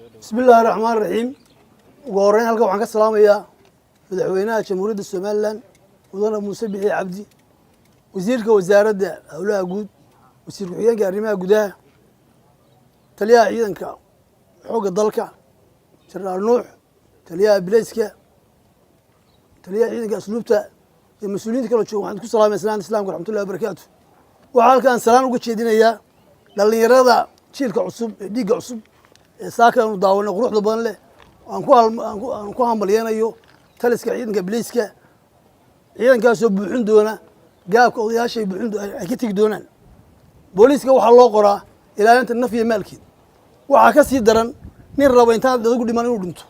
بسم الله الرحمن الرحيم وقورين هلقا وحان كالسلام يا مدحوينها جمهورية السوماليلاند مدن موسى بixi cabdi wasiirka wasaaradda howlaha guud wasiir ku-xigeenka arrimaha gudaha taliyaha ciidanka xoogga dalka Jenaraal Nuux taliyaha bilayska taliyaha ciidanka asluubta iyo mas'uuliyiinta kala jooga waxaan ku salaamaysaa islaamka raxmatullaahi wa barakaatuh waxaan halkaan salaan uga jeedinayaa dhalinyarada jiilka cusub ee dhiigga cusub ee saaka uu daawanay quruxda badan leh aan ku hambalyeeyo taliska ciidanka bilayska ciidankaasoo buuxin doona gaabka odayaashay buuxin ay ka tegi doonaan booliiska waxaa loo qoraa ilaalinta naf iyo maalkeed waxaa ka sii daran nin raba intaan dadku dhiman inuu dhinto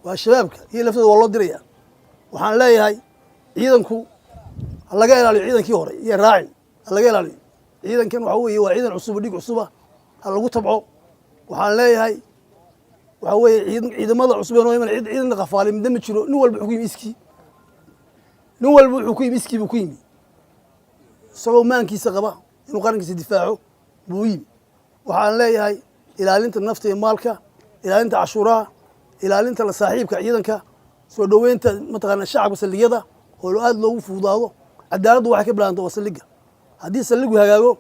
waa shabaabka iyo laftooda waa loo diraya waxaan leeyahay ciidanku laga ilaaliyo ciidankii hore iyo raacin laga ilaaliyo ciidankan waxa weeye waa ciidan cusub dhig cusub ha lagu tabco waxaan leeyahay waxa weeye ciidamada cusub ee iman ciidan qafaale midna ma jiro nin walba xukuum iski nin walba wuxuu ku yimi iskii buu ku yimi isagoo maankiisa qaba inuu qarankiisa difaaco buu yimi waxaan leeyahay ilaalinta nafta iyo maalka ilaalinta cashuuraha ilaalinta la saaxiibka ciidanka soo dhaweynta mataqaanaa shacabka saldhigyada oo aad loogu fududaado cadaaladdu waxay ka bilaabanta waa saldhigga haddii saldhiggu hagaago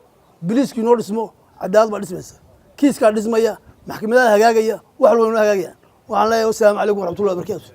biliisku inoo dhismo cadaalad baa dhismaysa kiiskaa dhismaya maxkamadaha hagaagaya wax walba inoo hagaagayaan waxaan leeyahay wassalaamu calaykum waraxmatullahi wabarakaatu